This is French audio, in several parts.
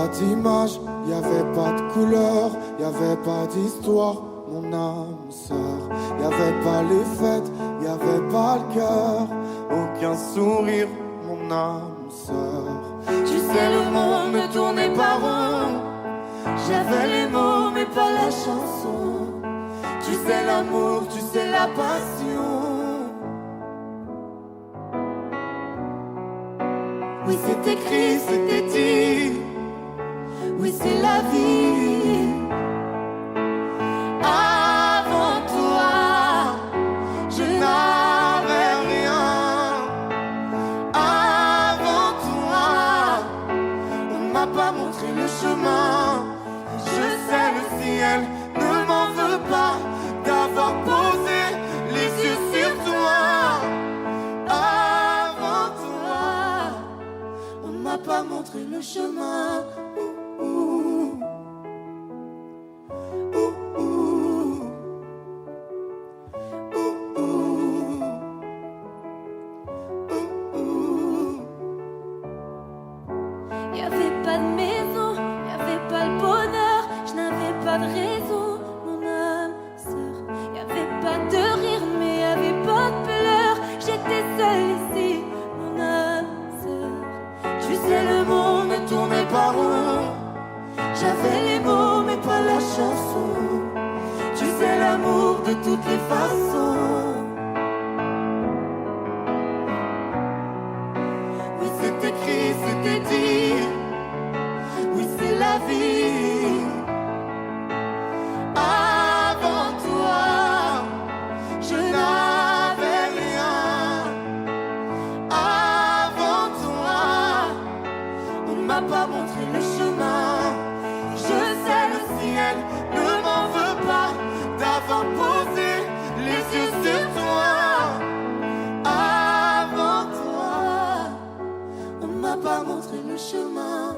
pas d'image, y avait pas de couleur, y avait pas d'histoire, mon âme sœur. Y avait pas les fêtes, y avait pas le cœur, aucun sourire, mon âme sœur. Tu sais, le monde ne tournait pas rond. J'avais les mots mais pas la chanson. Tu sais l'amour, tu sais la passion. Oui, c'est écrit, c'était dit. Oui, c'est la vie. Avant toi, je n'avais rien. Avant toi, on m'a pas montré le chemin. Je sais, le ciel ne m'en veut pas d'avoir posé les yeux sur toi. Avant toi, on m'a pas montré le chemin. Y avait pas de maison, y avait pas le bonheur, je n'avais pas de raison, mon âme sœur. Y avait pas de rire, mais y avait pas de pleurs, j'étais seule ici, mon âme sœur. Tu sais, le monde ne tournait pas rond. J'avais les mots mais pas la chanson. Tu sais, l'amour de toutes les façons. Oui, c'est écrit, c'était dit. Oui, c'est la vie. Avant toi, je n'avais rien. Avant toi, on m'a pas montré le chemin. Je sais, le ciel ne m'en veut pas d'avoir posé les yeux sur toi. Avant toi, on m'a pas montré le chemin.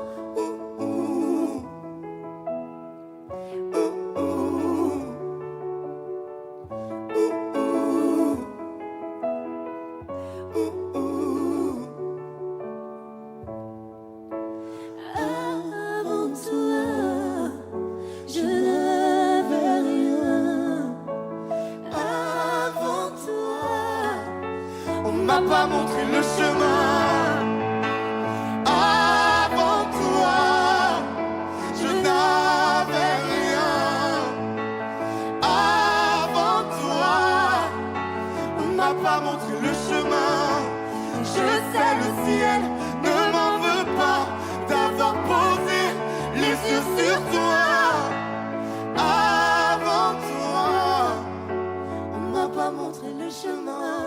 Avant toi, je n'avais rien. Avant toi, on m'a pas montré le chemin. Avant toi, je n'avais rien. Avant toi, on m'a pas montré le chemin. Je sais, le ciel ne m'en veut pas d'avoir posé les yeux sur toi. Avant toi, on m'a pas montré le chemin.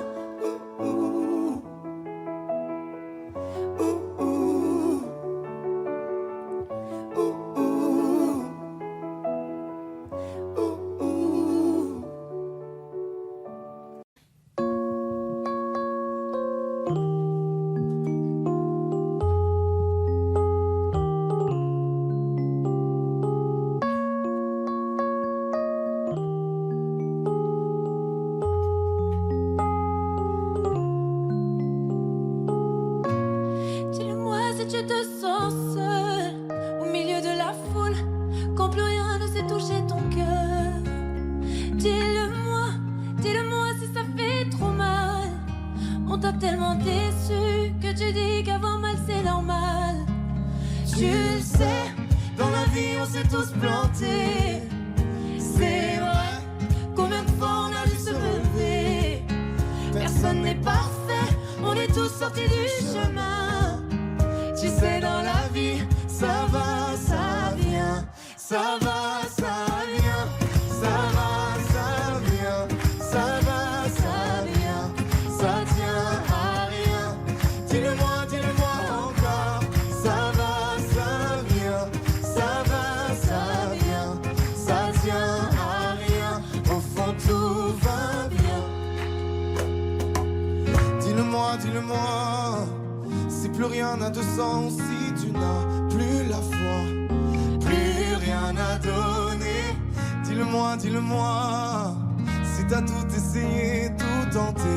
Dis-le-moi si tu te sens seul au milieu de la foule, quand plus rien ne sait toucher ton cœur. Dis-le-moi, dis-le-moi si ça fait trop mal. On t'a tellement déçu que tu dis qu'avoir mal c'est normal. Tu le sais, dans la vie on s'est tous plantés. C'est vrai, combien de fois on a dû se relever. Personne n'est parfait, on est tous sortis du chemin. Tu sais, dans la vie, ça va, ça vient. Ça va, ça vient. Ça va, ça vient. Ça va, ça vient. Ça tient à rien. Dis-le-moi encore. Ça va, ça vient. Ça va, ça vient. Ça tient à rien. Au fond, tout va bien. Dis-le-moi, si plus rien n'a de sens, si tu n'as plus la foi, plus rien à donner. Dis-le-moi, si t'as tout essayé, tout tenté,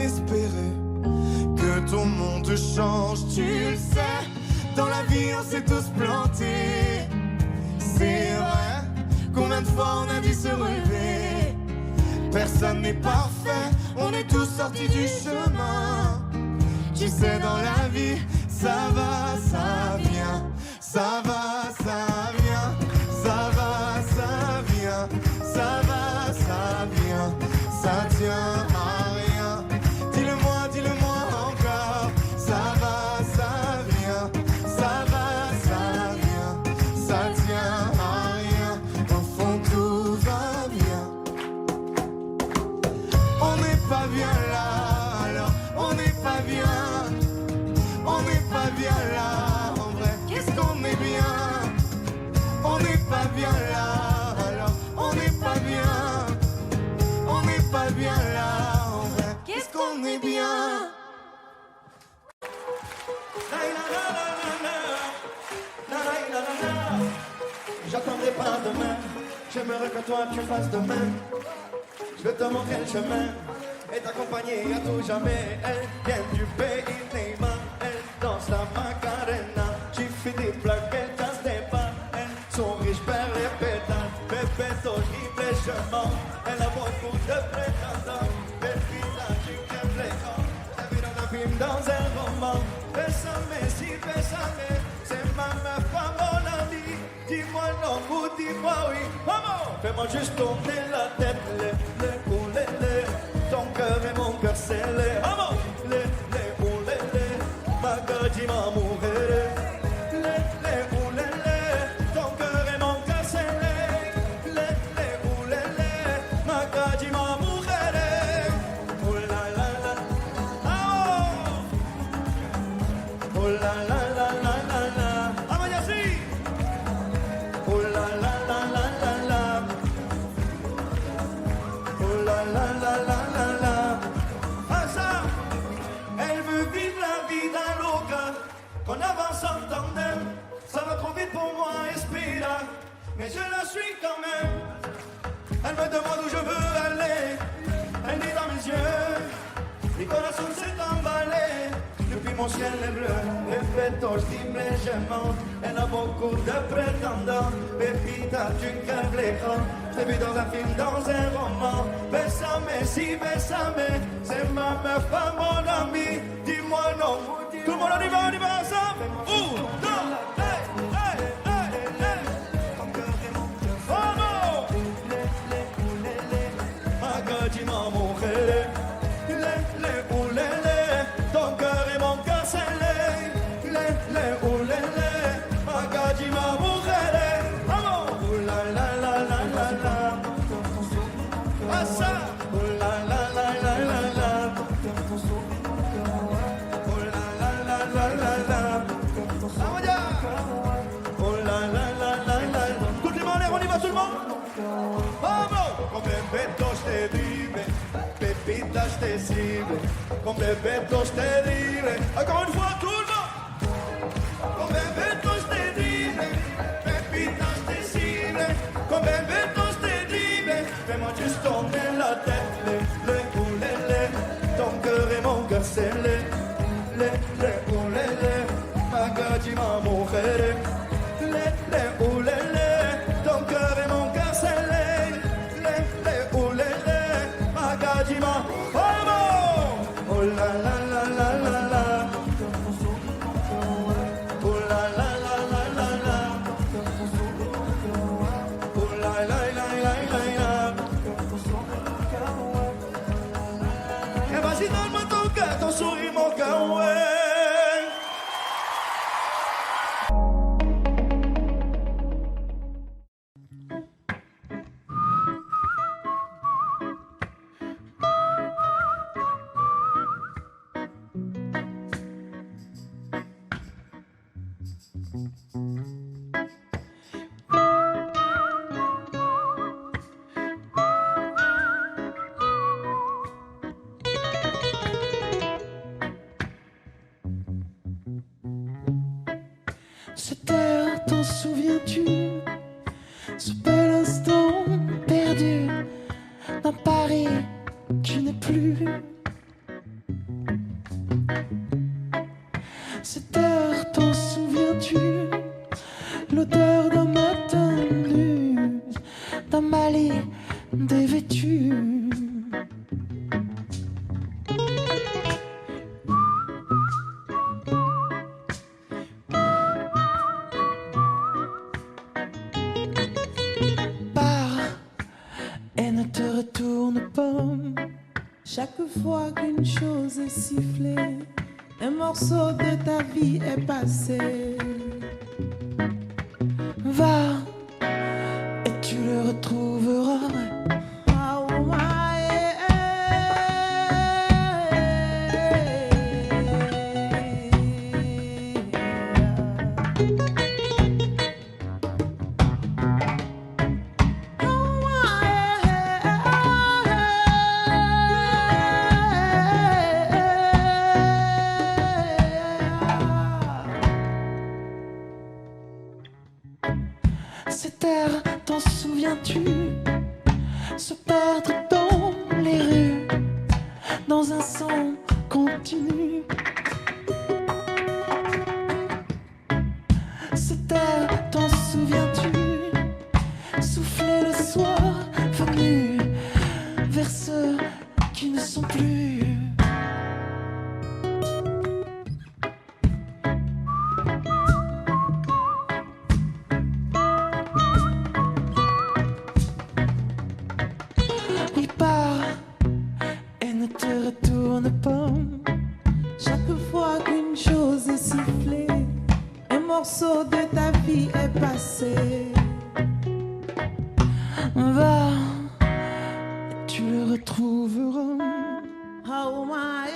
espéré que ton monde change. Tu le sais, Dans la vie on s'est tous plantés. C'est vrai, combien de fois on a dû se relever. Personne n'est parfait, on est tous sortis du chemin. Tu sais dans la vie, ça va, ça vient. Ça va, ça vient. Ça va, ça vient. Ça va, ça vient. Ça tient à rien. Dis-le-moi encore. Ça va, ça vient. Ça va, ça vient. Ça tient à rien. Au fond tout va bien. On n'est pas bien là, alors on n'est pas bien. On n'est pas bien là, en vrai. Qu'est-ce qu'on est bien? On n'est pas bien là, alors on n'est pas bien. On n'est pas bien là, en vrai. Qu'est-ce qu'on est bien? J'attendrai pas demain, j'aimerais que toi tu fasses de même. Je vais te montrer le chemin et t'accompagner à tout jamais. Elle vient du pays Neymar, elle danse la Macarena. J'ai fait des plaques, elle danse des pas. Elle sourit, je perds les pétales. Bébé, horrible et je mens. Elle a beaucoup de prétendants. Baby, là, tu crèves l'écran. Je l'ai vu dans un film, dans un roman. Bésame, si bésame, c'est ma meuf, pas mon ami. Dis-moi non ou dis-moi oui. Vamos! Fais-moi juste tourner la tête. Ton cœur et mon cœur scellé. Vamos! Magadji ma mujer. Ton cœur et mon cœur scellé. Magadji ma mujer. Oh la la la. Oh la la la la la la. Vamos así. Oh la la la la la la. Oh la la la la la la. Ah ça, elle veut vivre la vida loca. Qu'on avance en tandem. Ça va trop vite pour moi, espera. Mais je la suis quand même. Elle me demande où je veux aller. Elle dit dans mes yeux. Mi corazón s'est emballé. Depuis mon ciel est bleu. Respetos, dime, je monte. Elle a beaucoup de prétendants. Pépita, tu crèves l'écran. Je t'ai vu dans un film, dans un roman. Bésame, si bésame. C'est ma meuf, pas mon ami. Dis-moi non. Tout le monde on y va ensemble. Non. Hey, hey, hey, hey. Vamos. Magadji ma mujer. Ton cœur et mon cœur scellé. Magadji ma mujer. Vamos. Oh la la la la la la. Ah ça. Oh la la la la la la. Oh la la la la la la. Vamos ya. Oh la la la la la. Toutes les mains en l'air, on y va tout le monde. Vamos. Con bebetos te vive. Pépita, je te cible. Con bebetos te vive. Encore une fois, tout le monde. Con bebetos te vive. Pépita, je te cible. Con bebetos te vive. Fais-moi juste tourner la tête. Ton cœur et mon cœur scellé. Magadji ma mujer. Ton cœur et mon cœur scellé. Magadji ma. Vamos! Oh la la la la la la. Oh la la la la la la. Oh la la la la la la. Et vas-y donne-moi ton cœur, ton sourire, mon cœur, ouais. Cette heure, t'en souviens-tu? Ce bel instant perdu dans Paris, tu n'es plus. Cette heure, t'en souviens-tu? mal est dévêtue. Et ne te retourne pas. Chaque fois qu'une chose est sifflée, un morceau de ta vie est passé. Va, et tu le retrouveras. Ah, oh, ah, Ces terres, t'en souviens-tu? Se perdre dans les rues, dans un son continu. Ces terres, t'en souviens-tu? Souffler le soir venu vers ceux qui ne sont plus. Retourne pas. Chaque fois qu'une chose est sifflée, un morceau de ta vie est passé. Va, tu le retrouveras. Oh my,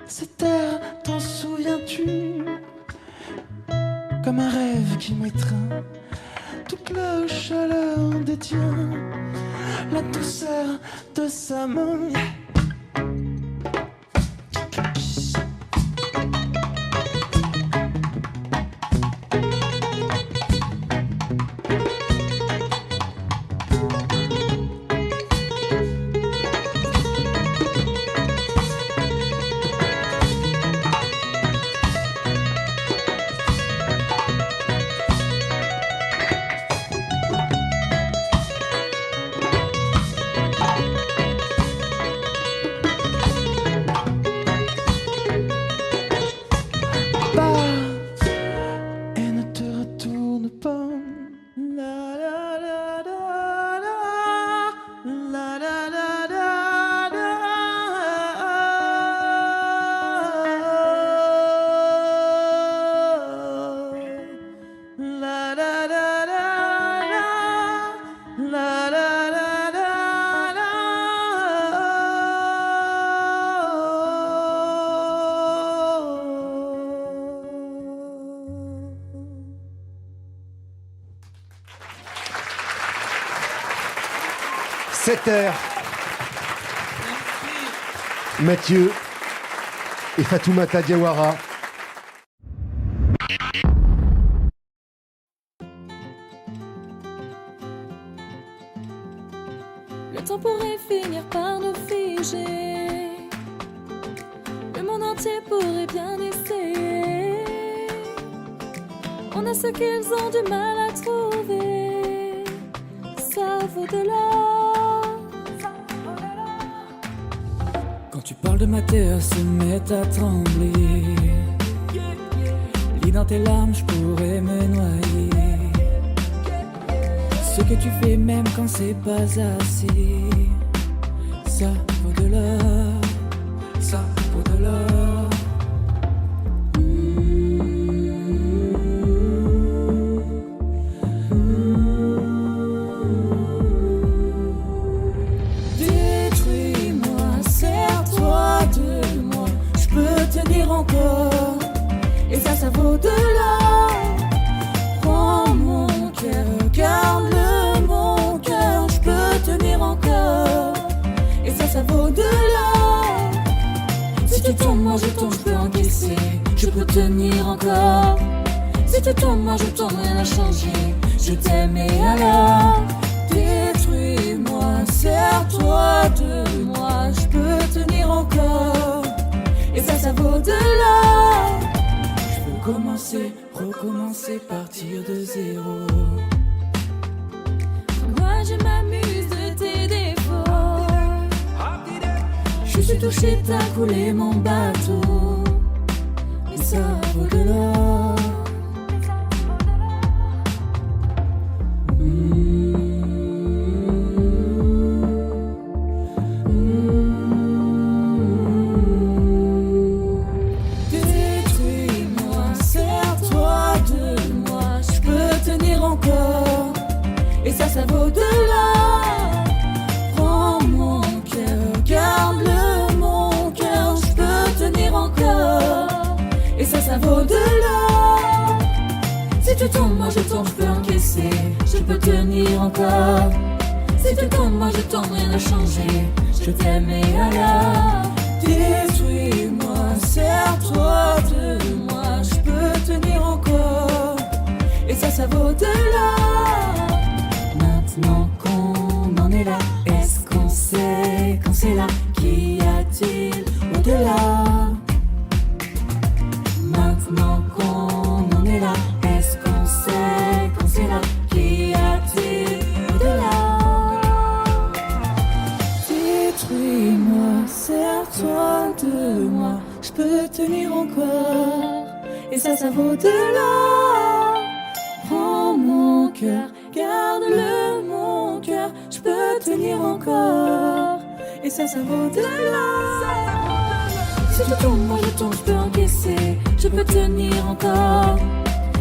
Cette terre, t'en souviens-tu? Comme un rêve qui m'étreint, toute la chaleur détient la douceur de sa main. Cette heure, Mathieu et Fatoumata Diawara. Le temps pourrait finir par nous figer. Le monde entier pourrait bien essayer. On a ce qu'ils ont du mal à trouver. Ça vaut de l'or. Quand tu parles de ma terre, se met à trembler. Lis dans tes larmes, je pourrais me noyer. Ce que tu fais même quand c'est pas assez, ça vaut de l'or, ça vaut de l'or. Détruis-moi, sers-toi de moi. Je peux tenir encore. Et ça vaut de l'or. Prends mon cœur, garde-le mon cœur, je peux tenir encore. Et ça vaut de l'or. Si tu tombes, moi je tombe, je peux encaisser, je peux tenir encore. Si tu tombes, moi je tombe, rien n'a changé, je t'aime et alors détruis-moi, serre-toi de moi, je peux tenir encore. Et ça vaut de l'or. Je peux commencer, recommencer, partir de zéro. Moi je m'amuse de tes défauts. Je suis touché, t'as coulé mon bateau. Et ça vaut de l'or. Détruis-moi, serre-toi de moi, je peux tenir encore. Et ça vaut de l'or. Prends mon cœur, garde-le mon cœur, je peux tenir encore. Et ça vaut de l'or. Si tu tombes, moi je tombe, je peux encaisser, je peux tenir encore. Si tu tombes, moi je tombe, rien n'a changé, je t'aime et alors détruis-moi, serre-toi de moi, je peux tenir encore. Et ça vaut de l'or. Maintenant qu'on en est là, est-ce qu'on sait quand c'est là? Qu'y a-t-il au-delà? Maintenant qu'on en est là, est-ce qu'on sait quand c'est là? Qu'y a-t-il au-delà? Détruis-moi, serre-toi de moi, je peux tenir encore. Et ça vaut de l'or. Prends mon cœur, garde-le mon cœur, je peux tenir encore. Et ça vaut de l'or. Si tu tombes, moi je tombe, je peux encaisser, je peux tenir encore.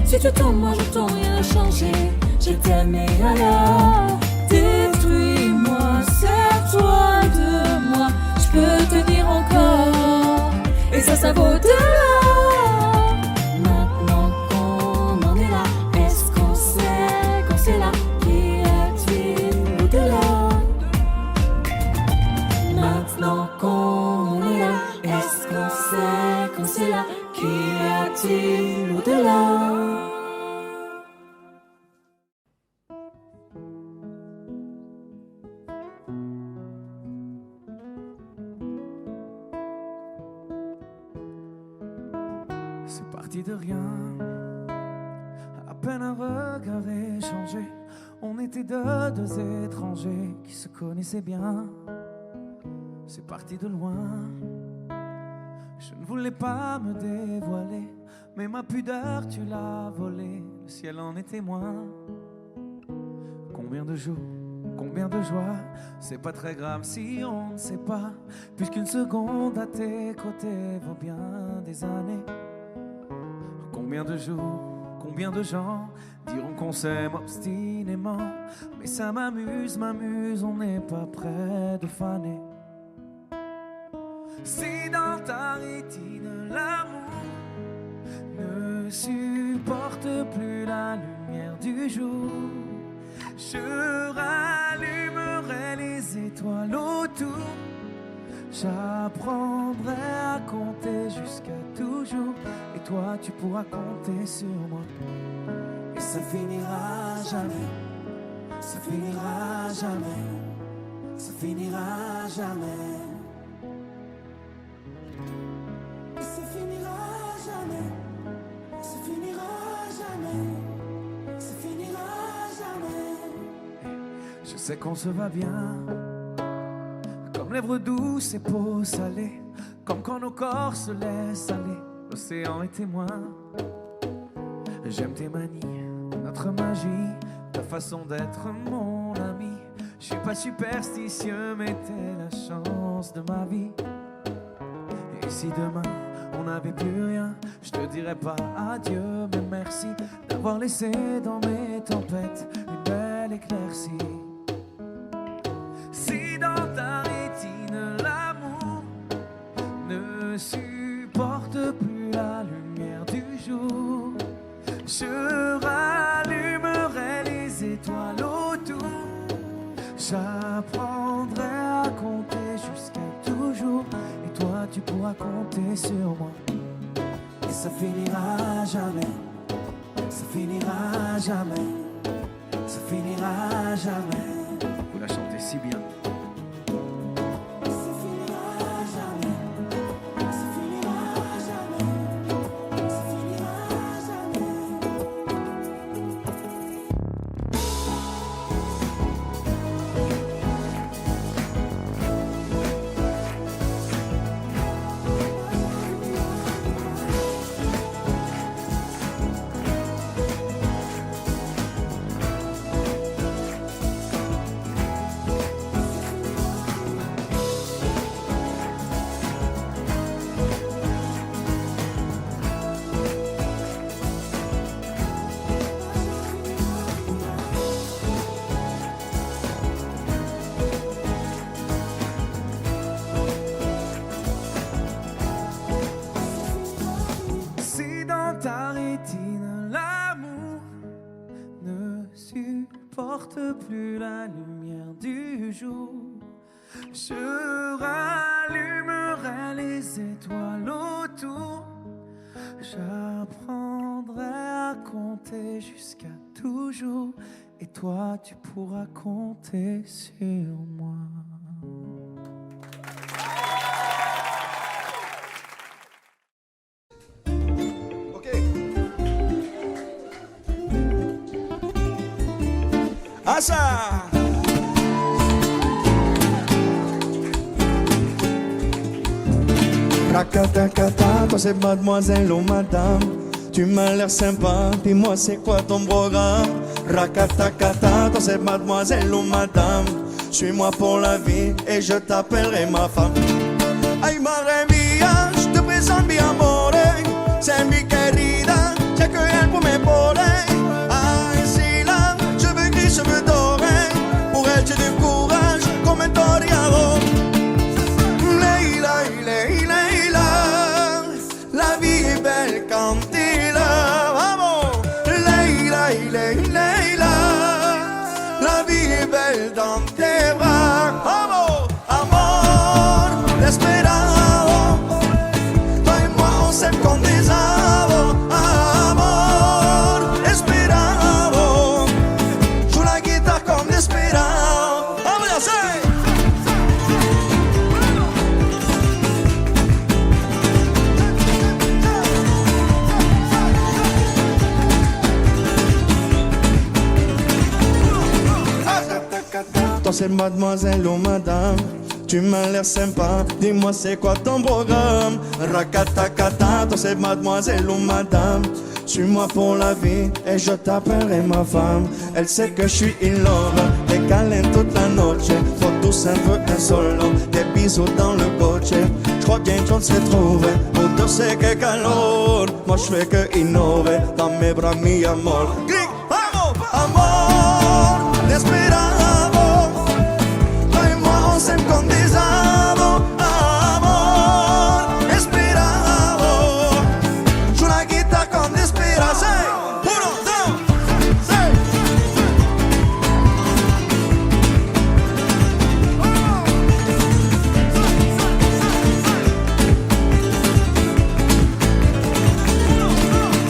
Si tu tombes, moi je tombe, rien n'a changé, je t'aime et alors détruis-moi, serre-toi de moi, je peux tenir encore. Et ça vaut de l'or. Maintenant qu'on en est là, est-ce qu'on sait quand c'est là? Qu'y a-t-il au-delà? Maintenant qu'on est là, est-ce qu'on sait quand c'est là? Qu'y a-t-il au-delà? C'est parti de rien, à peine un regard échangé. On était deux étrangers qui se connaissaient bien. C'est parti de loin. Je ne voulais pas me dévoiler, mais ma pudeur tu l'as volée. Le ciel en est témoin. Combien de jours, combien de joie. C'est pas très grave si on ne sait pas, puisqu'une seconde à tes côtés vaut bien des années. Combien de jours, combien de gens diront qu'on s'aime obstinément, mais ça m'amuse, on n'est pas près de faner. Si dans ta rétine l'amour ne supporte plus la lumière du jour, je rallumerai les étoiles autour. J'apprendrai à compter jusqu'à toujours, et toi tu pourras compter sur moi. Et ça finira jamais, ça finira jamais, ça finira jamais. Et ça finira jamais, ça finira jamais, ça finira jamais. Je sais qu'on se va bien, comme lèvres douces et peau salée, comme quand nos corps se laissent aller, l'océan est témoin. J'aime tes manies, notre magie, ta façon d'être mon ami. Je suis pas superstitieux, mais t'es la chance de ma vie. Et si demain on n'avait plus rien, je te dirais pas adieu, mais merci d'avoir laissé dans mes tempêtes une belle éclaircie. Si dans ta rétine l'amour ne supporte plus la lumière du jour. Je rallumerai les étoiles autour. J'apprendrai à compter jusqu'à toujours. Et toi tu pourras compter sur moi. Et ça finira jamais. Ça finira jamais. Ça finira jamais. Vous la chantez si bien. Ça finira jamais. Ça finira jamais. Ça finira jamais. Si dans ta rétine l'amour ne supporte plus la lumière du jour, je rallumerai les étoiles autour. J'apprendrai à compter jusqu'à toujours. Et toi tu pourras compter sur moi. Asa. Rakatakata, toi c'est mademoiselle ou madame. Tu m'as l'air sympa, dis-moi c'est quoi ton programme. Rakatakata, toi c'est mademoiselle ou madame. Suis-moi pour la vie et je t'appellerai ma femme. Ay madre mía, je te présente mi amore. C'est mi querida, j'ai que elle pour m'épauler. Ay si là, je veux gris, je veux doré. Pour elle j'ai du courage comme un toreador. Leila, Leila, Leila, la vie est belle quand t'es là. Vamos, Leila, Leila, Leila, la vie est belle dans tes bras. Vamos, amor, desesperado. Toi et moi on s'aime comme des avos. Amor, desesperado. Joue la guitare comme desesperado. Vamos, ya sé. Toi c'est mademoiselle ou madame. Tu m'as l'air sympa, dis-moi c'est quoi ton programme. Rakatakata, toi c'est mademoiselle ou madame. Suis-moi pour la vie et je t'appellerai ma femme. Elle sait que je suis in love, des câlins toute la noche. Faut tous un peu un solo, des bisous dans le coche. Je crois bien qu'on se trouve, pour c'est que calor. Moi je fais que innover, dans mes bras mi amor. Clic, vamos, amor, desesperado. Toi et moi on s'aime comme des avos. Amor, desesperado. Joue la guitare comme desesperado. Uno, dos, seis.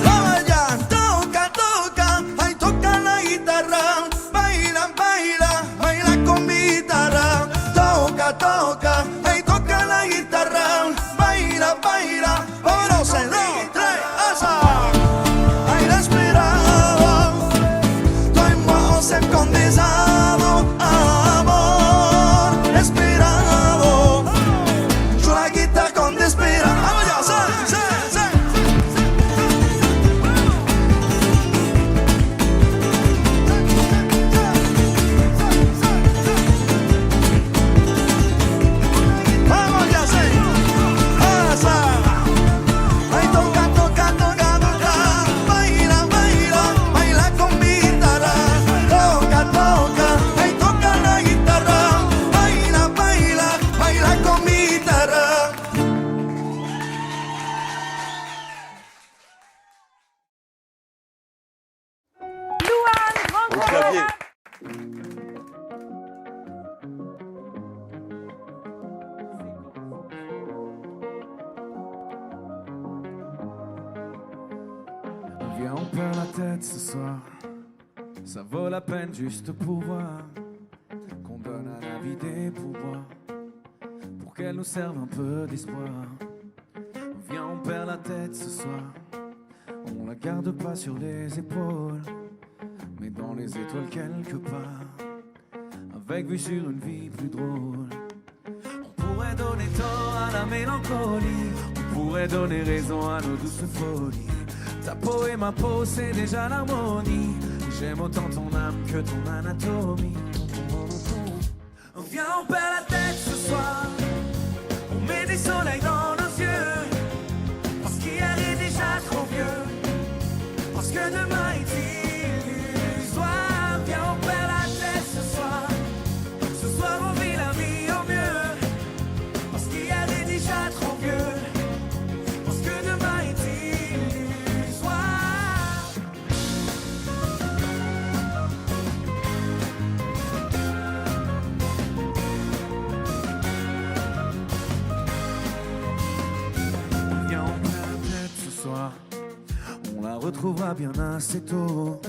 Vamos allá, toca, toca, ay toca la guitarra, baila, baila. Viens, on perd la tête ce soir. Ça vaut la peine juste pour voir qu'on donne à la vie des pouvoirs pour qu'elle nous serve un peu d'espoir. Viens, on perd la tête ce soir. On la garde pas sur les épaules, mais dans les étoiles quelque part, avec vue sur une vie plus drôle. On pourrait donner tort à la mélancolie, on pourrait donner raison à nos douces folies. Ta peau et ma peau, c'est déjà l'harmonie. J'aime autant ton âme que ton anatomie. Viens, on perd la tête ce soir. On met des soleils dans nos yeux, parce qu'hier est déjà trop vieux, parce que demain est illusoire. Viens, on perd la tête ce soir. Ce soir on vit la vie au mieux, parce qu'hier est déjà trop vieux, parce que demain est illusoire. Viens, on perd la tête ce soir. On la retrouvera bien assez tôt.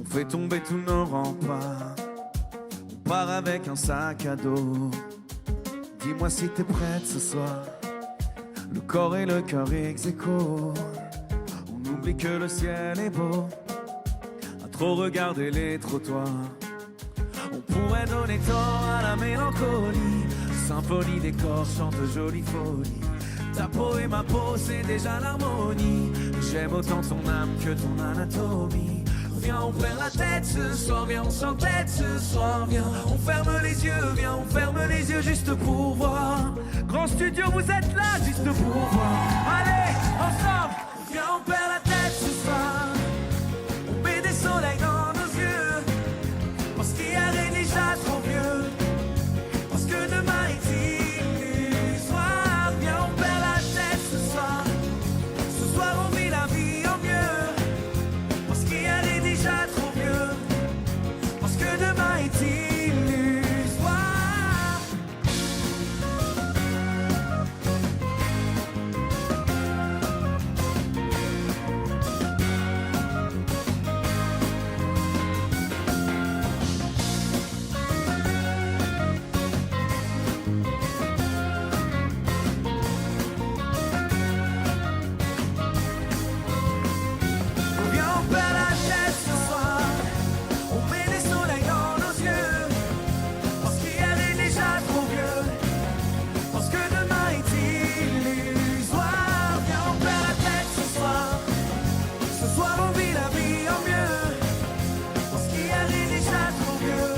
On fait tomber tous nos remparts. On part avec un sac à dos. Dis-moi si t'es prête ce soir. Le corps et le cœur ex aequo. On oublie que le ciel est beau, à trop regarder les trottoirs. On pourrait donner tort à la mélancolie. Symphonie des corps chante jolie folie. Ta peau et ma peau, c'est déjà l'harmonie. J'aime autant ton âme que ton anatomie. Viens, on perd la tête ce soir. Viens, on s'entête ce soir. Viens, on ferme les yeux. Viens, on ferme les yeux juste pour voir. Grand studio, vous êtes là juste pour voir. Allez, ensemble. Viens, on perd la tête ce soir. On met des soleils dans nos yeux, parce qu'hier est déjà trop vieux, parce que demain est illusoire. Viens, on perd la tête ce soir. Ce soir on vit la vie au mieux, parce qu'hier est déjà trop vieux, parce que demain est illusoire. Viens, on perd la tête ce soir. On met des soleils dans nos yeux, parce qu'hier est déjà trop vieux, parce que demain est illusoire. Viens, on perd la tête ce soir. Ce soir on vit la vie au mieux, parce qu'hier est déjà trop vieux,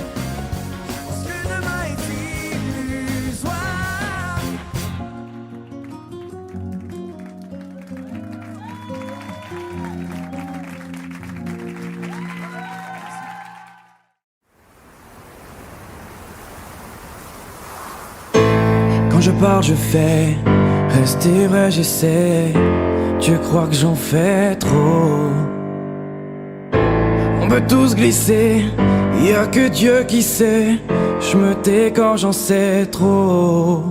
parce que demain est illusoire. Quand je parle, je fais. Rester vrai, j'essaie. Tu crois que j'en fais trop? On peut tous glisser, y a que Dieu qui sait. Je me tais quand j'en sais trop.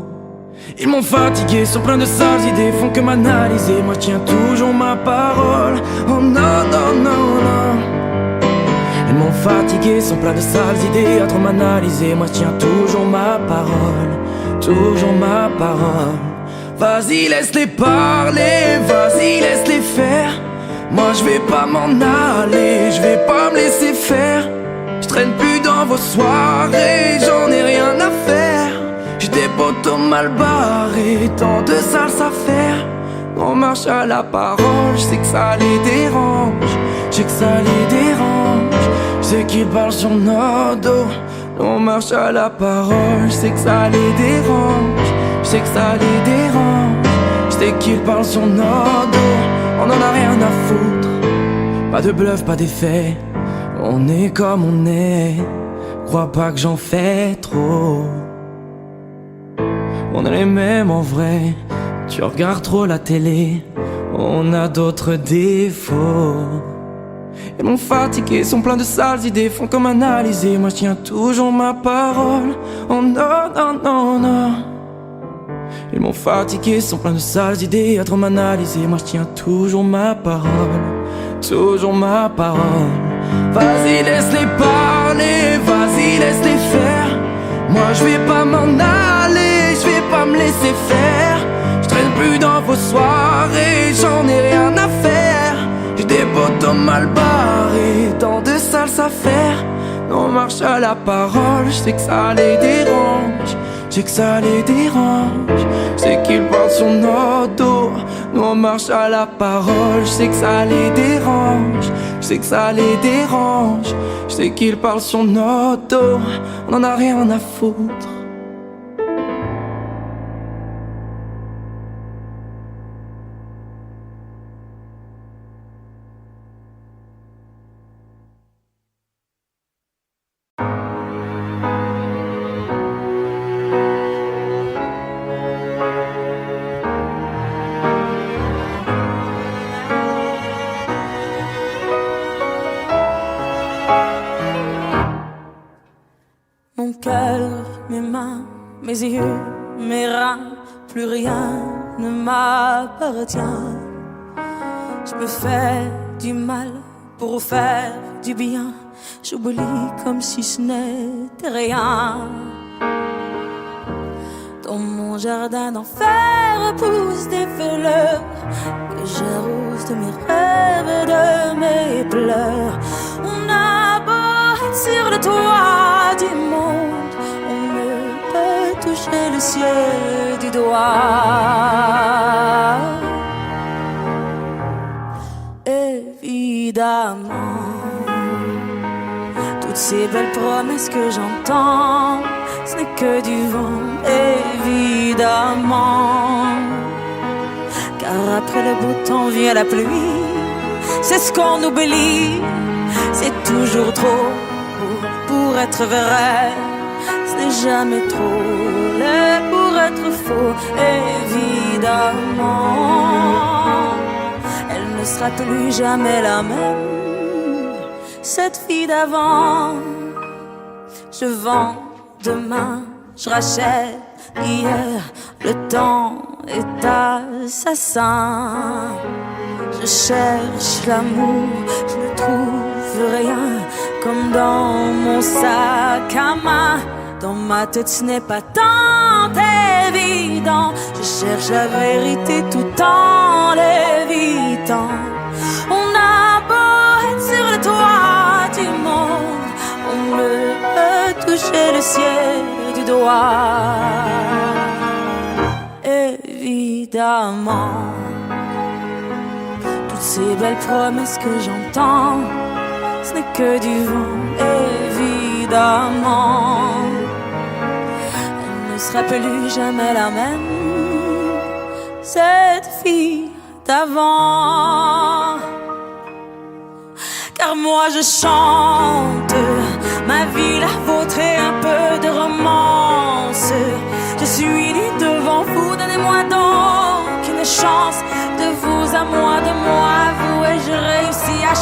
Ils m'ont fatigué, sont pleins de sales idées, font que m'analyser. Moi je tiens toujours ma parole. Oh non, non, non, non. Ils m'ont fatigué, sont pleins de sales idées, à trop m'analyser. Moi je tiens toujours ma parole, toujours ma parole. Vas-y, laisse-les parler, vas-y, laisse-les faire. Moi je vais pas m'en aller, je vais pas me laisser faire. Je traîne plus dans vos soirées, j'en ai rien à faire. J'ai des potos mal barrés, tant de sales à faire. On marche à la parole, je sais que ça les dérange, je sais que ça les dérange. Je sais qu'ils parlent sur nos dos. On marche à la parole, je sais que ça les dérange, je sais que ça les dérange. Je sais qu'ils parlent sur nos dos. On en a rien à foutre, pas de bluff, pas d'effet. On est comme on est, crois pas que j'en fais trop. On est les mêmes en vrai, tu regardes trop la télé. On a d'autres défauts. Ils m'ont fatigué, sont pleins de sales idées, font comme analyser. Moi je tiens toujours ma parole. Oh non, non, non, non. Ils m'ont fatigué, sont pleins de sales idées, à trop m'analyser. Moi je tiens toujours ma parole. Toujours ma parole. Vas-y laisse-les parler, vas-y laisse-les faire. Moi je vais pas m'en aller, je vais pas me laisser faire. Je traîne plus dans vos soirées, j'en ai rien à faire. J'ai des potos mal barrés, tant de sales affaires. Nous on marche à la parole, je sais que ça les dérange. Je sais que ça les dérange, je sais qu'ils parlent sur notre dos. Nous on marche à la parole, je sais que ça les dérange. Je sais que ça les dérange, je sais qu'ils parlent sur notre dos. On en a rien à foutre. Mon cœur, mes mains, mes yeux, mes reins, plus rien ne m'appartient. Je me fais du mal pour faire du bien. J'oublie comme si ce n'était rien. Dans mon jardin d'enfer poussent des fleurs que j'arrose de mes rêves et de mes pleurs. On a beau être sur le toit du monde, on ne peut toucher le ciel du doigt. Évidemment, toutes ces belles promesses que j'entends, ce n'est que du vent, évidemment. Car après le beau temps vient la pluie, c'est ce qu'on oublie. C'est toujours trop pour être vrai, ce n'est jamais trop laid pour être faux, évidemment. Elle ne sera plus jamais la même, cette fille d'avant. Je vends demain, je rachète hier, le temps est assassin. Je cherche l'amour, je ne trouve rien, comme dans mon sac à main. Dans ma tête ce n'est pas tant évident, je cherche la vérité tout en l'évitant. On a beau être sur le toit du monde, on ne peut toucher le ciel du doigt. Évidemment, toutes ces belles promesses que j'entends, ce n'est que du vent, évidemment. Elle ne sera plus jamais la même, cette fille d'avant. Car moi je chante ma vie, la vôtre et un peu de romance. Je suis née devant vous, donnez-moi donc une chance. De vous à moi, de moi à vous, et je réussis à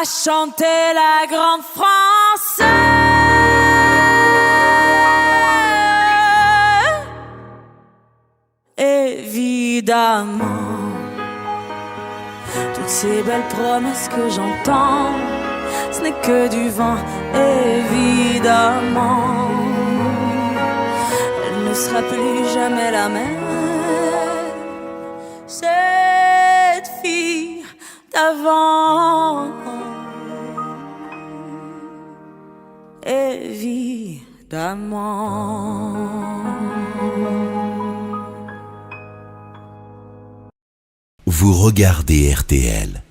chanter la grande France. Évidemment, toutes ces belles promesses que j'entends, ce n'est que du vent, évidemment. Elle ne sera plus jamais la même, cette fille d'avant. Évidemment. Vous regardez RTL.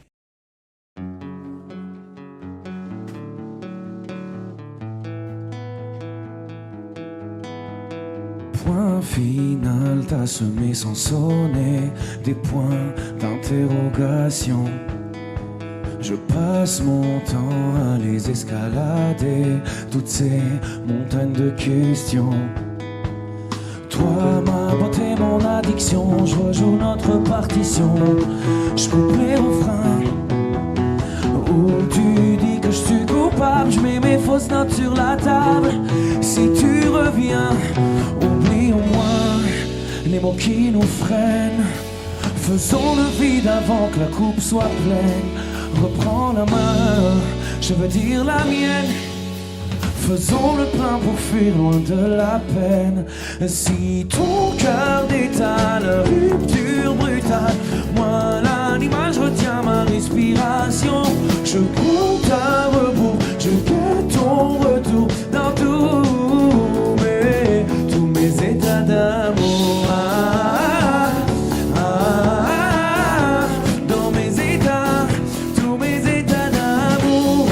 Point final, t'as semé sans sonner des points d'interrogation. Je passe mon temps à les escalader, toutes ces montagnes de questions. Toi, ma beauté, mon addiction, je rejoue notre partition. Je coupe les refrains où tu dis que je suis coupable. Je mets mes fausses notes sur la table. Si tu reviens, oublie au moins les mots qui nous freinent. Faisons le vide avant que la coupe soit pleine. Reprends la main, je veux dire la mienne. Faisons le plein pour fuir loin de la peine. Si ton cœur détale, rupture brutale, moi l'animal, je retiens ma respiration. Je compte à rebours, je guette ton retour dans tous mes états d'amour. Dans mes états, tous mes états d'amour.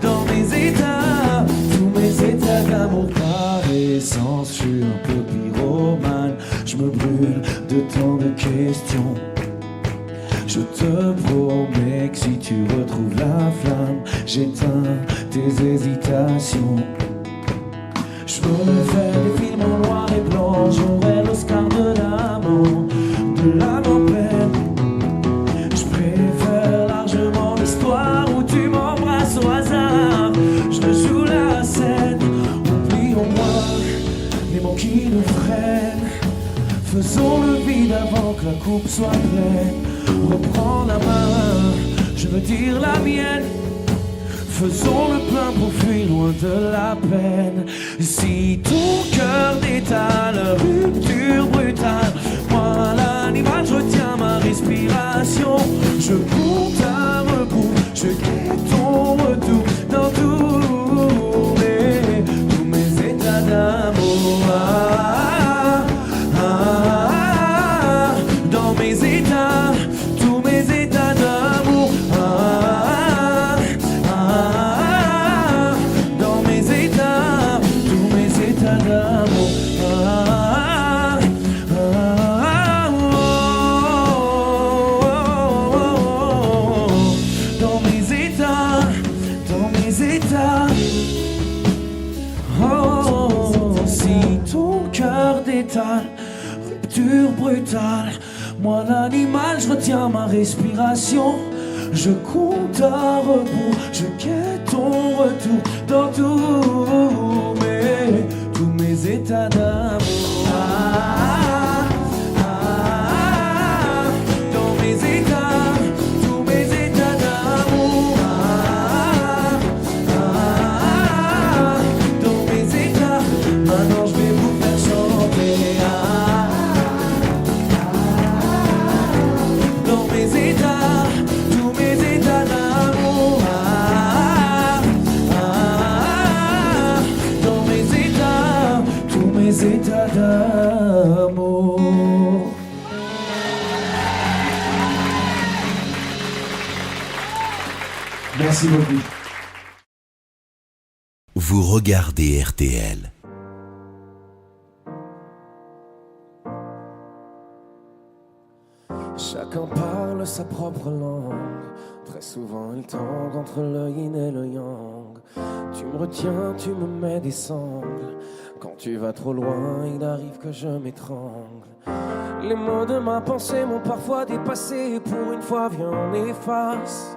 Dans mes états, tous mes états d'amour. Par essence, je suis un peu pyromane. Je me brûle de tant de questions. Je te promets que si tu retrouves la flamme, j'éteins tes hésitations. Je veux faire des films en noir et blanc. J'aurai l'Oscar de l'amour, de l'âme en peine. Je préfère largement l'histoire où tu m'embrasses au hasard. Je rejoue la scène. Oublie au moins les mots qui nous freinent. Faisons le vide avant que la coupe soit pleine. Reprends la main, je veux dire la mienne. Faisons le plein pour fuir loin de la peine. Si ton cœur détale, rupture brutale, moi l'animal, je retiens ma respiration. Je compte à rebours, je guette ton retour dans tous mes états d'amour. Dans mes états, tous mes états d'amour. Dans mes états, tous mes états d'amour. Dans mes états, dans mes états. Oh, si ton cœur détale, rupture brutale, moi l'animal, je retiens ma respiration. Je compte à rebours, je guette ton retour dans tous mes états d'amour. Dans mes états, tous mes états d'amour. Dans mes états, maintenant je vais vous faire chanter. Dans mes états, tous mes états d'amour. Dans mes états, tous mes états d'amour. Merci beaucoup. Vous regardez RTL. Chacun parle sa propre langue. Très souvent il tangue entre le yin et le yang. Tu me retiens, tu me mets des sangles. Quand tu vas trop loin, il arrive que je m'étrangle. Les mots de ma pensée m'ont parfois dépassé. Et pour une fois, viens, on efface.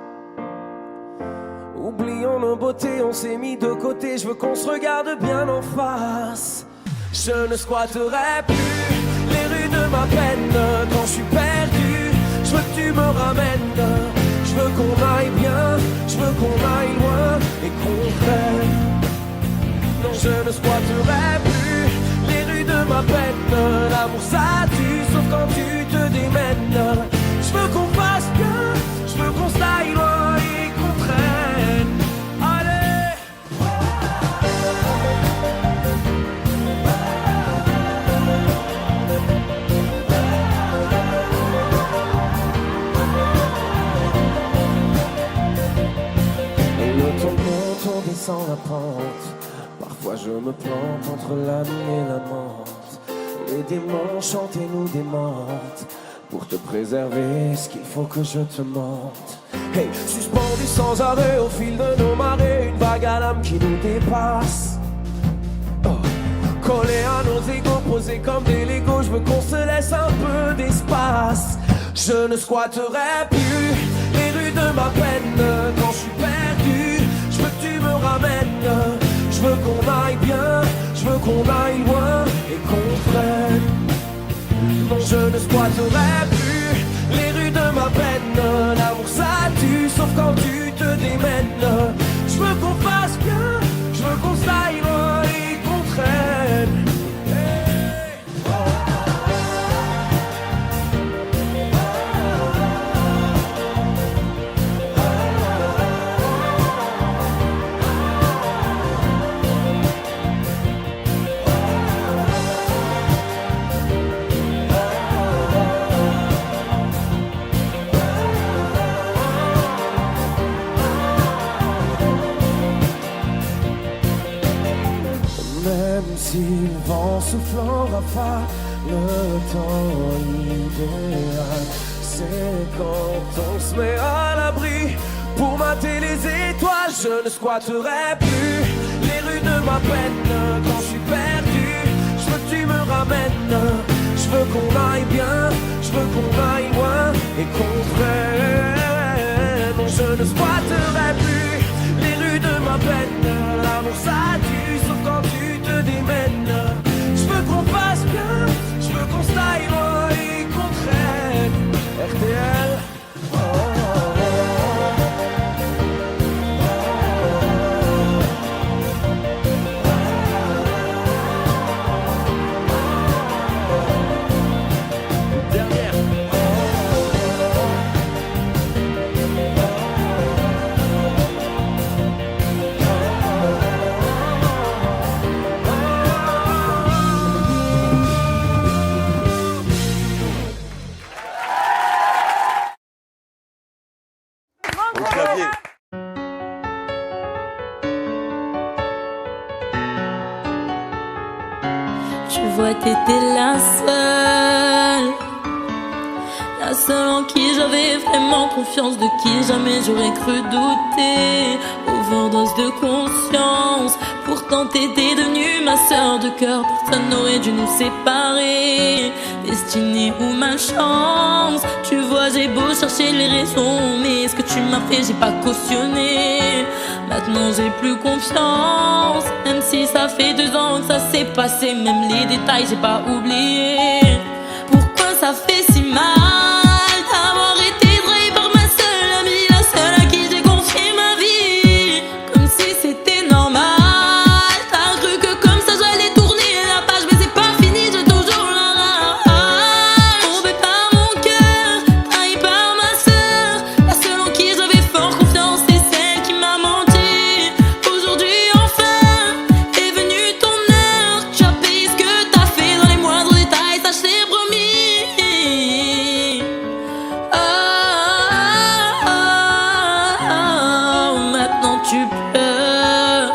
Oublions nos beautés, on s'est mis de côté. Je veux qu'on se regarde bien en face. Je ne squatterai plus les rues de ma peine. Quand je suis perdu, je veux que tu me ramènes. Je veux qu'on aille bien, je veux qu'on aille loin et qu'on freine. Non, je ne squatterai plus les rues de ma peine. L'amour ça tue, sauf quand tu te démènes. Je veux qu'on fasse bien, je veux qu'on s'aille loin et qu'on traîne. Allez! Le temps monte, on descend la pente. Parfois je me plante entre la nuit et la menthe. Les démons chantent et nous démentent. Pour te préserver, est-ce qu'il faut que je te mente? Hey, suspendu sans arrêt au fil de nos marées, une vague à l'âme qui nous dépasse. Collés à nos égos, posés comme des Legos, je veux qu'on se laisse un peu d'espace. Je ne squatterai plus les rues de ma peine quand je suis perdu. Je veux que tu me ramènes. Je veux qu'on aille bien, je veux qu'on aille loin et qu'on prenne. Non, je ne squatterai plus les rues de ma peine. L'amour ça tue, sauf quand tu te démènes. Je veux qu'on fasse bien, je veux qu'on s'aille loin et qu'on traîne. Même si le vent souffle en rafale, le temps idéal, c'est quand on se met à l'abri pour mater les étoiles. Je ne squatterai plus les rues de ma peine quand je suis perdu. Je veux que tu me ramènes. Je veux qu'on aille bien, je veux qu'on aille loin et qu'on prenne. Non, je ne squatterai plus les rues de ma peine. L'amour ça tue, sauf quand tu te démènes. Je veux qu'on fasse bien, je veux qu'on s'aille loin et qu'on traîne. RTL. Tu vois, t'étais la seule en qui j'avais vraiment confiance, de qui jamais j'aurais cru douter. Overdose de conscience, pourtant t'étais devenue ma sœur de cœur. Personne n'aurait dû nous séparer, destinée ou malchance. Tu vois, j'ai beau chercher les raisons, mais ce que tu m'as fait, j'ai pas cautionné. Maintenant j'ai plus confiance, même si ça fait 2 ans que ça s'est passé. Même les détails j'ai pas oublié. Pourquoi ça fait si mal d'avoir été trahi par ma seule amie, la seule à qui j'ai confié ma vie, comme si c'était normal. T'as cru que comme ça j'allais tourner la page, mais c'est pas fini, j'ai toujours la rage. Tombé par mon cœur, trahi par ma sœur, la seule en qui j'avais fort confiance, c'est celle qui m'a menti. Aujourd'hui enfin est venue ton heure. Tu as payé ce que t'as fait dans les moindres détails, ça je t'ai promis. Maintenant tu pleures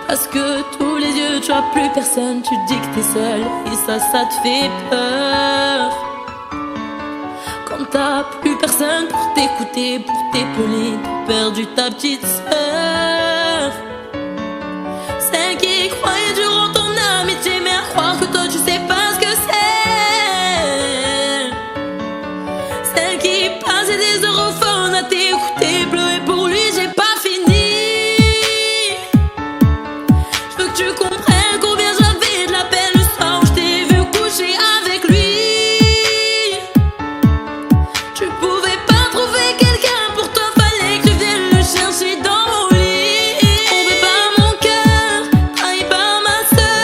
parce que tous les yeux, tu as plus personne. Tu dis que t'es seule et ça te fait peur. Quand t'as plus personne pour t'écouter, pour t'épauler, t'as perdu ta petite sœur, celle qui croyait durant ton amitié, mais à croire que toi tu sais pas ce que c'est. Celle qui passait des heures au phone à t'écouter pleurer pour lui, j'ai pas fini. Je veux que tu comprennes combien j'avais de la peine le soir où je t'ai vu coucher avec lui. Tu pouvais pas trouver quelqu'un pour toi, fallait que tu viennes le chercher dans mon lit. Tombé par mon cœur, trahi par ma sœur,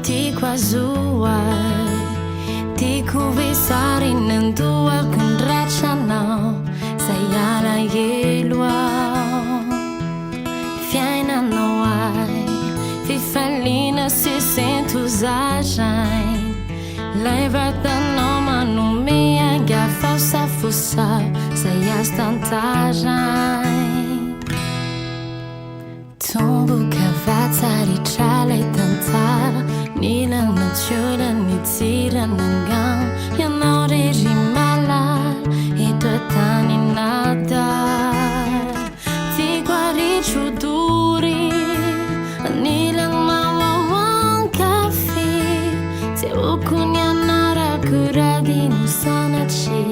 ti quasuai ti kuvi sari nentua kun rachanao sayala yelwa fiaina noai fi falina se sentus ajain leva no manu me aga falsa fusa sayas tantajain tombo cavatari chale tantar Nila natura ni tira nangang Yana regimala E tani nada Ti guari chuduri Nila mawawan kafi Te ukunya nara kuragi nusanachi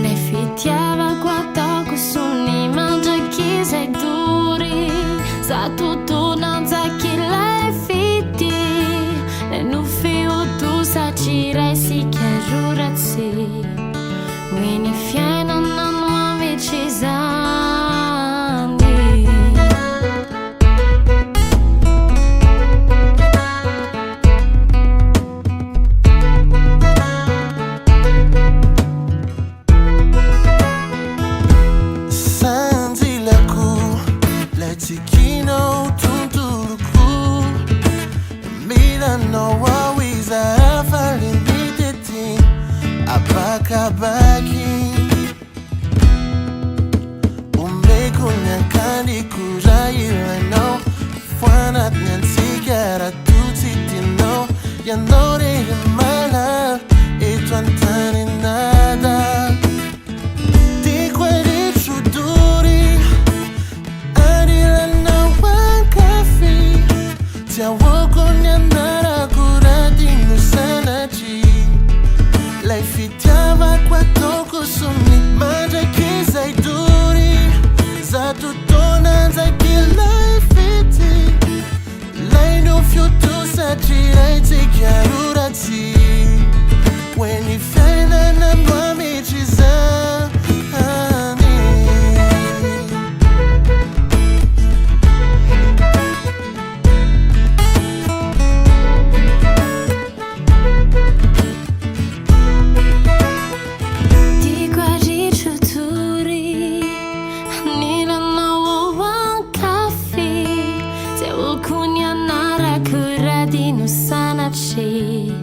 Le fitiava guata kusuni Mangia chise duri Sa tutto nanza chi le fiti Le nufi utu sa cirai si chiarurati Wini fiena na nuovi cisandi Senti la cour, la tikino tunturuku Milano wawiza faliniteti Apakabaki Umekunya kandi kujayirano Fuanat nyansigara tutitino Yanore mala E tuantani nada Di quelli chuduri Anila na wankafi Tia wakonya nara kurati nusanachi Lei fitiava qua toko sumi Mangia chi sei duri Za tutto nanza chi lei fiti Lei no fiuto sa cirei ti chiarurati When you find an amami cisa Ti guardi chuturi Nila no wan kafi Te ukunya nara kuradi nusanachi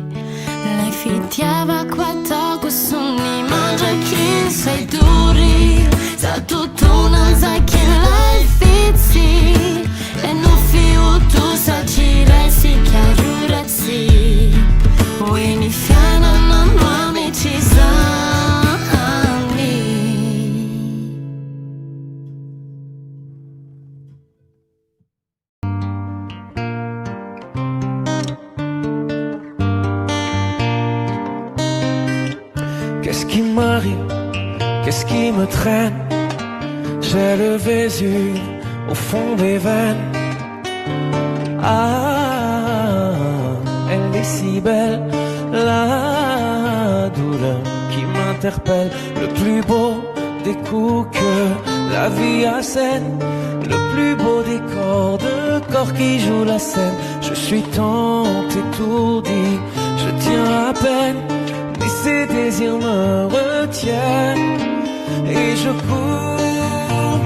Lei fitiava qua toko suni Mangia chi sei duri Sa tutto nanza chi lei fiti E non fiuto sa cirai si chiarurati Wini fiana na nuovi cisandi Qu'est-ce qui m'arrive? Qu'est-ce qui me traîne? J'ai le Vésuve au fond des veines. Ah, elle est si belle, la douleur qui m'interpelle. Le plus beau des coups que la vie assène, le plus beau des corps de corps qui joue la scène. Je suis tant étourdi, je tiens à peine, mais ces désirs me retiennent et je cours.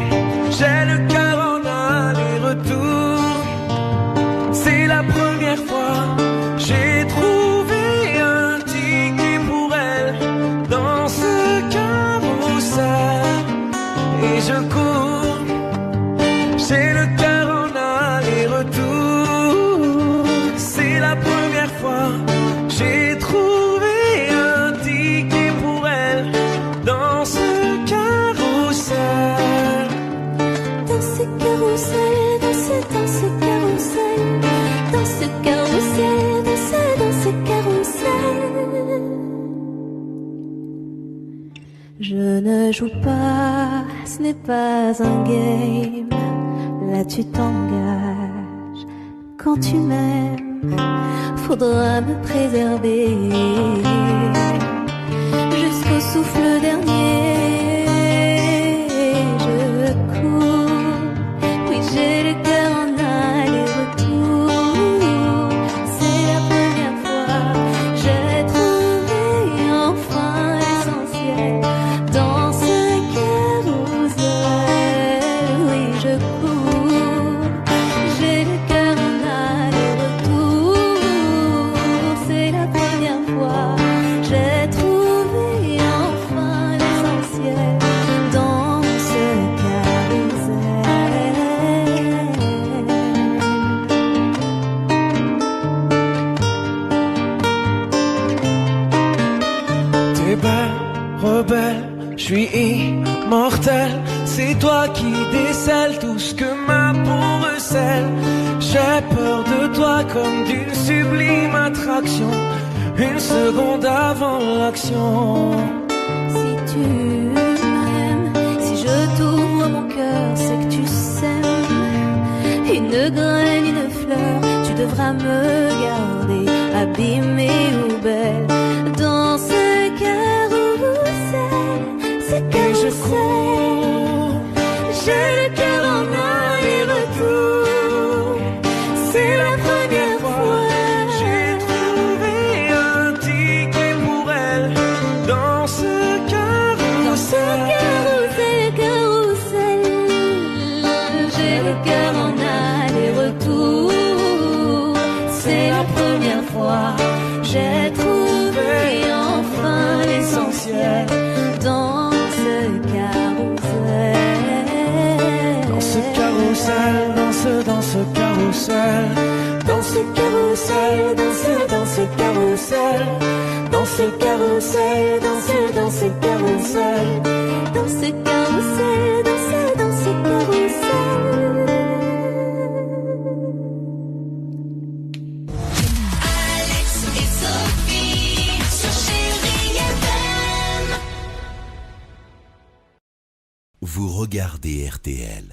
J'ai le cœur en aller-retour. C'est la première fois j'ai trouvé un ticket pour elle dans ce carrousel et je cours. J'ai le cœur en aller-retour. C'est la première fois j'ai trouvé un ticket pour elle dans ce carrousel. Dans ce carrousel, dans ce carrousel, dans ce carrousel, dans ce carrousel. Je ne joue pas, ce n'est pas un game. Là tu t'engages. Quand tu m'aimes, faudra me préserver jusqu'au souffle dernier. Je cours, oui j'ai le cœur en aller-retour. C'est C'est toi qui décèles tout ce que ma peau recèle. J'ai peur de toi comme d'une sublime attraction, une seconde avant l'action. Si tu m'aimes, si je t'ouvre mon cœur, c'est que tu sèmes une graine, une fleur. Tu devras me garder abîmée ou belle dans ce carrousel, ce carrousel. J'ai le cœur en aller-retour. C'est la première fois. J'ai trouvé un ticket pour elle dans ce carrousel. Carrousel. J'ai le cœur en aller-retour. C'est la première fois. J'ai trouvé enfin l'essentiel dans ce carrousel. Dans ce carrousel, dans ce carrousel, dans ce carrousel, dans ce carrousel, dans ce carrousel, dans ce carrousel, Dans ce carrousel, dans ce carrousel. Alex et Sophie sur Chérie FM. Vous regardez RTL.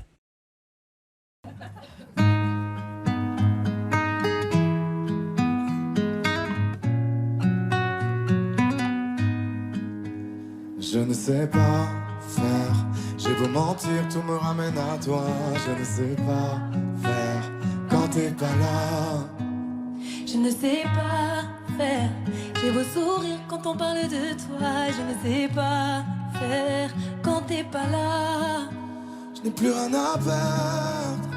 Je ne sais pas faire, j'ai beau mentir, tout me ramène à toi. Je ne sais pas faire quand t'es pas là. Je ne sais pas faire. J'ai beau sourire quand on parle de toi. Je ne sais pas faire quand t'es pas là. Je n'ai plus rien à perdre,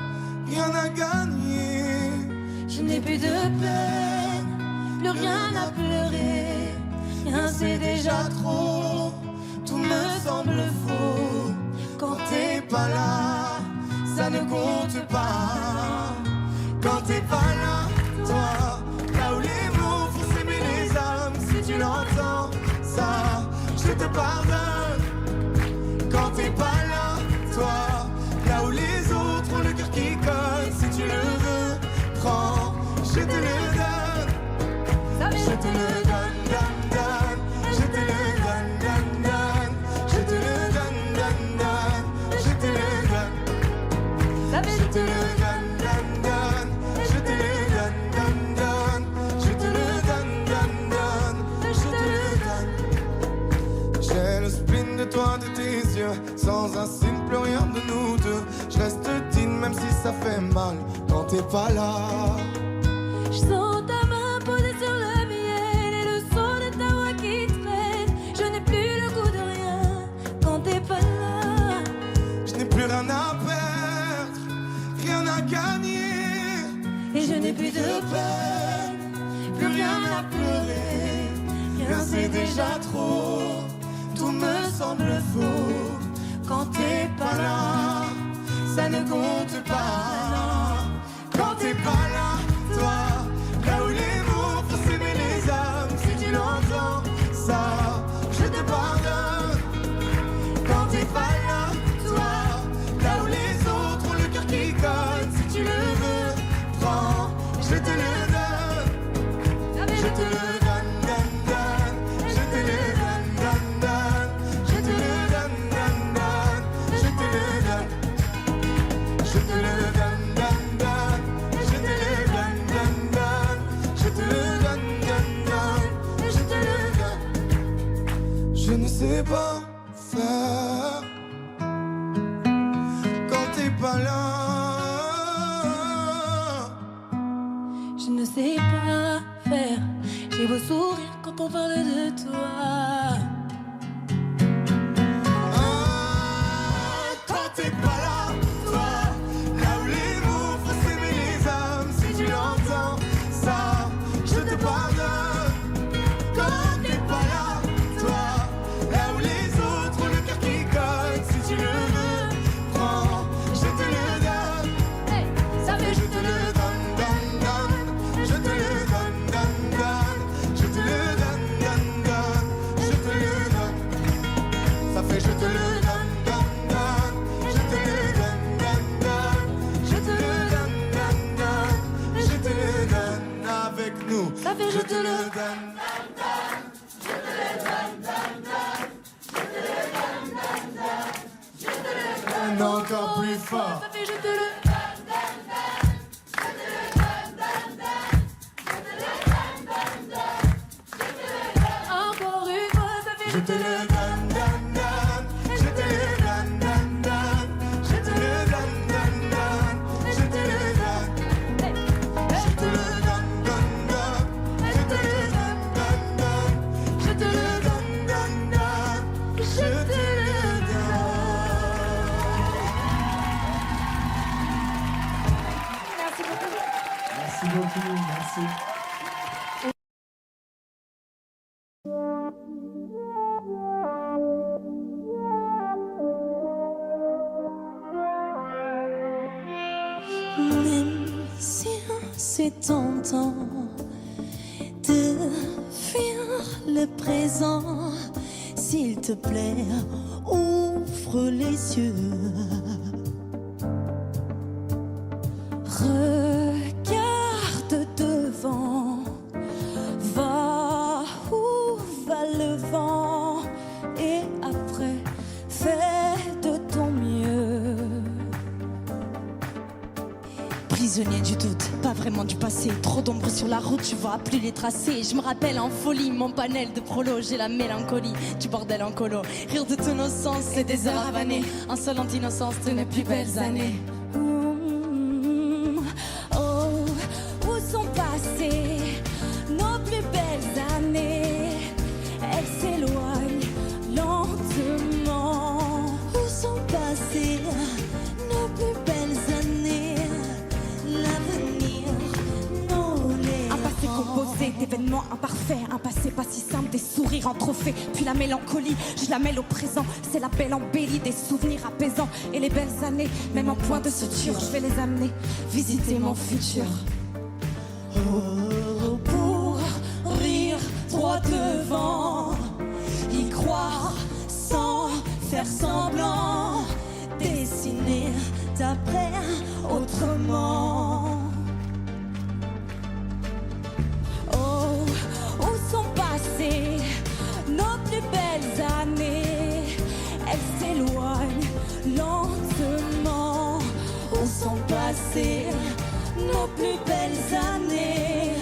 rien à gagner. Je n'ai plus de peine, plus rien à pleurer. Rien c'est déjà trop. Tout me semble faux quand t'es pas là, ça ne compte pas. Quand t'es pas là, toi, là où les mots font s'aimer les âmes, si tu l'entends, ça, je te pardonne. Quand t'es pas là, toi, là où les autres ont le cœur qui colle, si tu le veux, prends, je te le donne. Je te le donne, donne, donne. Je te le donne, donne, donne. Je te le donne, donne, donne. Je te le donne. Je te le donne, donne, donne. Je te le donne, donne, donne. Je te le donne, donne, donne. Je te le donne. J'ai le spleen de toi, de tes yeux. Sans un signe, plus rien de nous deux. Je reste digne même si ça fait mal quand t'es pas là. Je sens ta main posée sur le miel et le son de ta voix qui traîne. Je n'ai plus le goût de rien quand t'es pas là. Je n'ai plus rien à perdre, rien à gagner. Et je n'ai plus de peine, plus rien à pleurer. Rien c'est déjà trop. Tout me semble faux quand t'es pas là, ça ne compte pas. Quand t'es pas là, toi, là où les mots font s'aimer les âmes, si tu l'entends, ça, je te pardonne. Quand t'es pas là, toi, là où les autres ont le cœur qui colle, si tu le veux, prends, je te le donne. Je te le donne, donne, donne. Je te le donne, donne, donne. Je te le donne, donne, donne. Je te le donne. Je te le donne, donne, donne. Je te le donne, donne, donne. Je te le donne, donne, donne. Je te le donne. Je ne sais pas faire quand t'es pas là. Je ne sais pas faire. J'ai beau sourire quand on parle de toi. Quand t'es pas là, toi, là où les mots font s'aimer les âmes, si tu l'entends, ça, je te pardonne. Quand t'es pas là, toi, là où les autres ont le cœur qui colle, si tu le veux, prends, je te le donne. Je te le donne, donne, donne. Je te le donne, donne, donne. Je te le donne, donne, donne. Je te le Je te le donne, donne, donne. Je te le donne, donne, donne. Je te le donne, donne, donne. Je te le donne. Je te le donne, donne, donne. Je te le donne, donne, donne. Je te le donne, donne, donne. Je te le donne. Merci beaucoup, merci. Même si c'est tentant de fuir le présent, s'il te plaît, ouvre les yeux. Regarde devant, va où va le vent, et après, fais de ton mieux. Prisonnier du doute, pas vraiment du passé. Trop d'ombre sur la route, tu vois plus les tracés. Je me rappelle en folie, mon panel de prolo. J'ai la mélancolie du bordel en colo. Rire de ton innocence et des heures avanées. Insolente innocence de mes plus belles années. Oh, où sont passées nos plus belles années? Elles s'éloignent lentement. Où sont passées nos plus belles années? L'avenir nous les un passé composé d'événements imparfaits, un passé pas si simple, des sourires en trophée. Puis la mélancolie, je la mêle au présent. C'est la belle embellie des souvenirs apaisants. Et les belles années, même en point de suture, je vais les amener visiter mon futur. Oh, pour rire droit devant, y croire sans faire semblant, dessiner d'après autrement. Oh, où sont passées nos plus belles années? Elles s'éloignent lentement. Où sont passées nos plus belles années?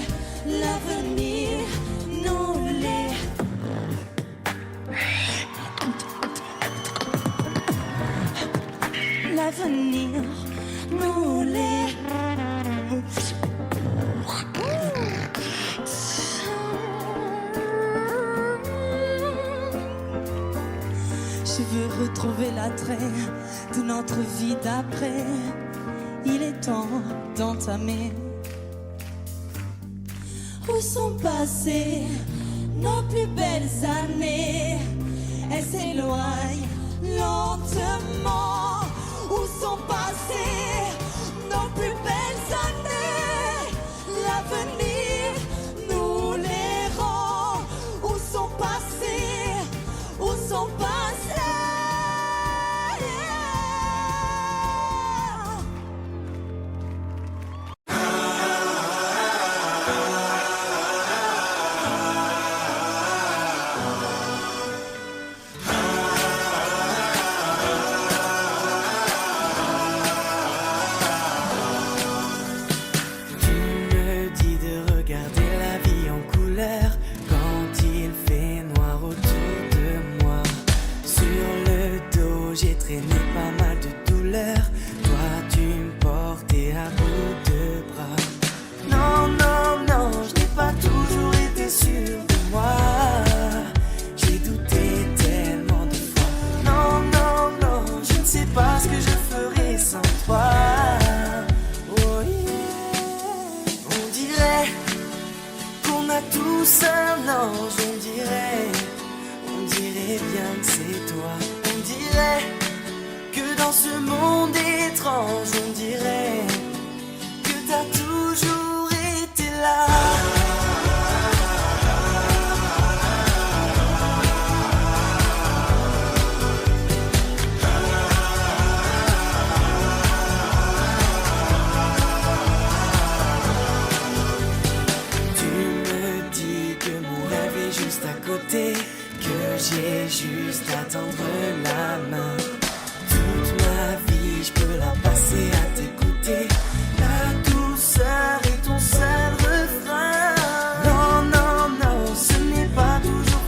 L'avenir nous les... L'avenir nous les... Je veux retrouver l'attrait de notre vie d'après. Il est temps d'entamer. Où sont passées nos plus belles années? Elles s'éloignent lentement. Où sont passées nos plus belles années? L'avenir nous les rend. Où sont passées? Où sont passées?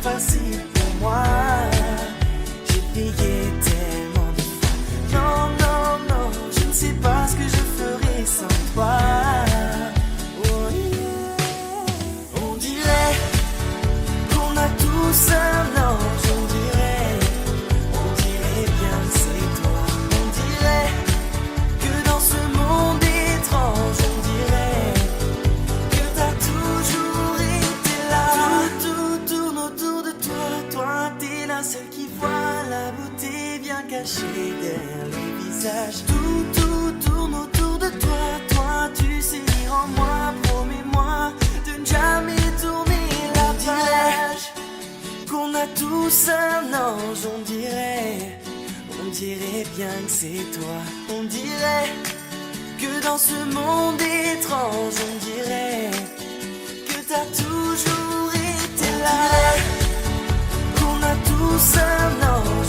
Facile pour moi. cachés derrière les visages. Tout tourne autour de toi. Toi, tu sais lire en moi. Promets-moi de ne jamais tourner la page. Qu'on a tous un ange, on dirait bien que c'est toi. On dirait que dans ce monde étrange, on dirait que t'as toujours été là. Qu'on a tous un ange.